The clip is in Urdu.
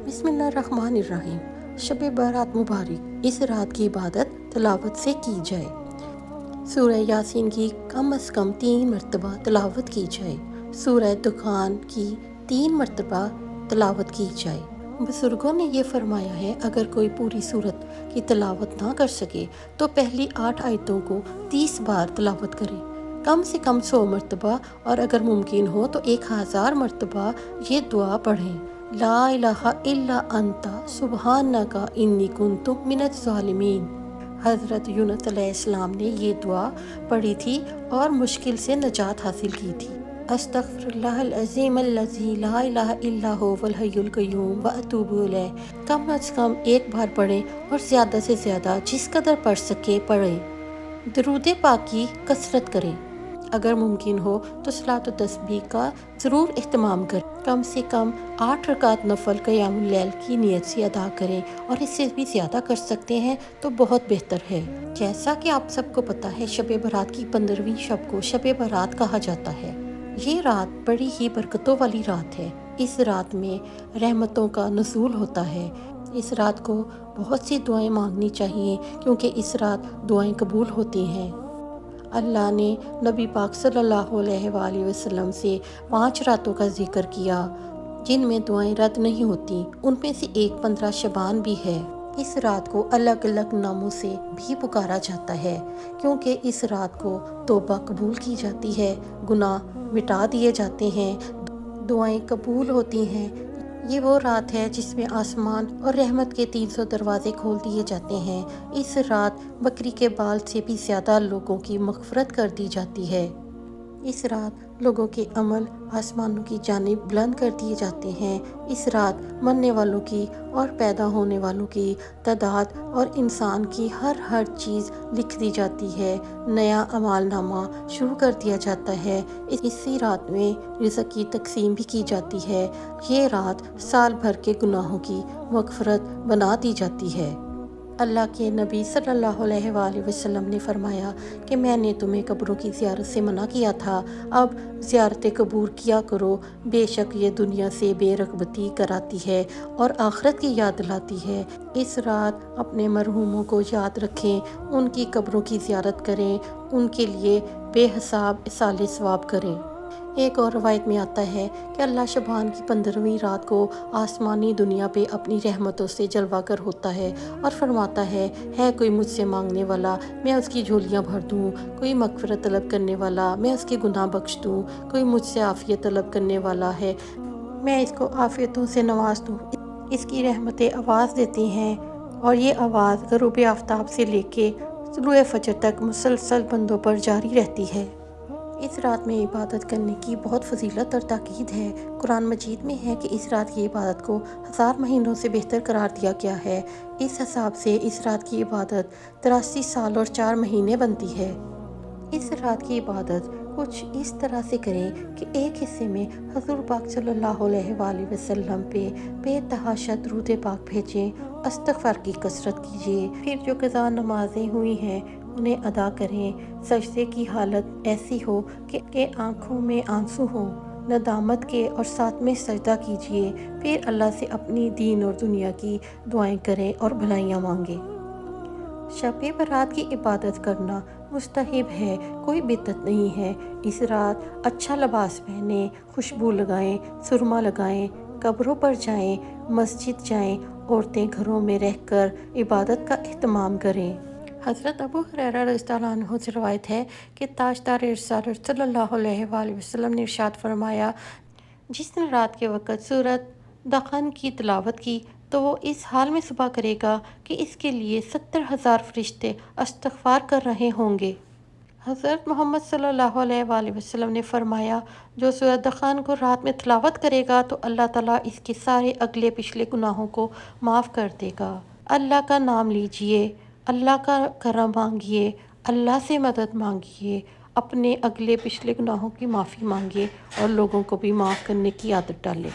بسم اللہ الرحمن الرحیم۔ شب برات مبارک، اس رات کی عبادت تلاوت سے کی جائے۔ سورہ یاسین کی کم از کم 3 مرتبہ تلاوت کی جائے۔ سورہ دخان کی 3 مرتبہ تلاوت کی جائے۔ بزرگوں نے یہ فرمایا ہے، اگر کوئی پوری سورت کی تلاوت نہ کر سکے تو پہلی 8 آیتوں کو 30 بار تلاوت کرے، کم سے کم 100 مرتبہ، اور اگر ممکن ہو تو 1000 مرتبہ یہ دعا پڑھیں: لا الہ الا انت سبحانک انی کنت من الظالمین۔ حضرت یونس علیہ السلام نے یہ دعا پڑھی تھی اور مشکل سے نجات حاصل کی تھی۔ استغفر اللہ العظیم الذی لا الہ الا هو الحی القیوم واتوب الیہ۔ کم از کم 1 بار پڑھیں اور زیادہ سے زیادہ جس قدر پڑھ سکے پڑھیں۔ درود پاک کی کثرت کریں۔ اگر ممکن ہو تو صلاۃ و تسبیح کا ضرور اہتمام کریں۔ کم سے کم 8 رکعت نفل قیام اللیل کی نیت سے ادا کریں، اور اس سے بھی زیادہ کر سکتے ہیں تو بہت بہتر ہے۔ جیسا کہ آپ سب کو پتہ ہے، شب برات کی 15ویں شب کو شب برات کہا جاتا ہے۔ یہ رات بڑی ہی برکتوں والی رات ہے۔ اس رات میں رحمتوں کا نزول ہوتا ہے۔ اس رات کو بہت سی دعائیں مانگنی چاہیے، کیونکہ اس رات دعائیں قبول ہوتی ہیں۔ اللہ نے نبی پاک صلی اللہ علیہ وآلہ وسلم سے 5 راتوں کا ذکر کیا جن میں دعائیں رد نہیں ہوتی۔ ان میں سے ایک 15 شعبان بھی ہے۔ اس رات کو الگ الگ ناموں سے بھی پکارا جاتا ہے، کیونکہ اس رات کو توبہ قبول کی جاتی ہے، گناہ مٹا دیے جاتے ہیں، دعائیں قبول ہوتی ہیں۔ یہ وہ رات ہے جس میں آسمان اور رحمت کے 300 دروازے کھول دیے جاتے ہیں۔ اس رات بکری کے بال سے بھی زیادہ لوگوں کی مغفرت کر دی جاتی ہے۔ اس رات لوگوں کے عمل آسمانوں کی جانب بلند کر دیے جاتے ہیں۔ اس رات مرنے والوں کی اور پیدا ہونے والوں کی تعداد اور انسان کی ہر چیز لکھ دی جاتی ہے۔ نیا اعمال نامہ شروع کر دیا جاتا ہے۔ اسی رات میں رزق کی تقسیم بھی کی جاتی ہے۔ یہ رات سال بھر کے گناہوں کی مغفرت بنا دی جاتی ہے۔ اللہ کے نبی صلی اللہ علیہ وآلہ وسلم نے فرمایا کہ میں نے تمہیں قبروں کی زیارت سے منع کیا تھا، اب زیارت قبور کیا کرو، بے شک یہ دنیا سے بے رغبتی کراتی ہے اور آخرت کی یاد دلاتی ہے۔ اس رات اپنے مرحوموں کو یاد رکھیں، ان کی قبروں کی زیارت کریں، ان کے لیے بے حساب ایصال ثواب کریں۔ ایک اور روایت میں آتا ہے کہ اللہ شبان کی 15ویں رات کو آسمانی دنیا پہ اپنی رحمتوں سے جلوہ گر ہوتا ہے اور فرماتا ہے کوئی مجھ سے مانگنے والا، میں اس کی جھولیاں بھر دوں، کوئی مغفرت طلب کرنے والا، میں اس کے گناہ بخش دوں، کوئی مجھ سے عافیت طلب کرنے والا ہے، میں اس کو عافیتوں سے نواز دوں۔ اس کی رحمتیں آواز دیتی ہیں، اور یہ آواز غروب آفتاب سے لے کے طلوع فجر تک مسلسل بندوں پر جاری رہتی ہے۔ اس رات میں عبادت کرنے کی بہت فضیلت اور تاکید ہے۔ قرآن مجید میں ہے کہ اس رات کی عبادت کو 1000 مہینوں سے بہتر قرار دیا گیا ہے۔ اس حساب سے اس رات کی عبادت 83 سال اور 4 مہینے بنتی ہے۔ اس رات کی عبادت کچھ اس طرح سے کریں کہ ایک حصے میں حضور پاک صلی اللہ علیہ وآلہ وسلم پہ بے تحاشا درود پاک بھیجیں، استغفار کی کثرت کیجیے، پھر جو قضا نمازیں ہوئی ہیں انہیں ادا کریں۔ سجدے کی حالت ایسی ہو کہ آنکھوں میں آنسو ہوں، ندامت کے، اور ساتھ میں سجدہ کیجیے۔ پھر اللہ سے اپنی دین اور دنیا کی دعائیں کریں اور بھلائیاں مانگیں۔ شب برات کی عبادت کرنا مستحب ہے، کوئی بدعت نہیں ہے۔ اس رات اچھا لباس پہنیں، خوشبو لگائیں، سرما لگائیں، قبروں پر جائیں، مسجد جائیں، عورتیں گھروں میں رہ کر عبادت کا اہتمام کریں۔ حضرت ابو ہریرہ رضی اللہ عنہ سے روایت ہے کہ تاجدار رسالت صلی اللہ علیہ وآلہ وسلم نے ارشاد فرمایا، جس نے رات کے وقت سورۃ دخان کی تلاوت کی تو وہ اس حال میں صبح کرے گا کہ اس کے لیے 70,000 فرشتے استغفار کر رہے ہوں گے۔ حضرت محمد صلی اللہ علیہ وآلہ وسلم نے فرمایا، جو سورۃ دخان کو رات میں تلاوت کرے گا تو اللہ تعالیٰ اس کے سارے اگلے پچھلے گناہوں کو معاف کر دے گا۔ اللہ کا نام لیجئے، اللہ کا کرم مانگیے، اللہ سے مدد مانگیے، اپنے اگلے پچھلے گناہوں کی معافی مانگیے اور لوگوں کو بھی معاف کرنے کی عادت ڈالیں۔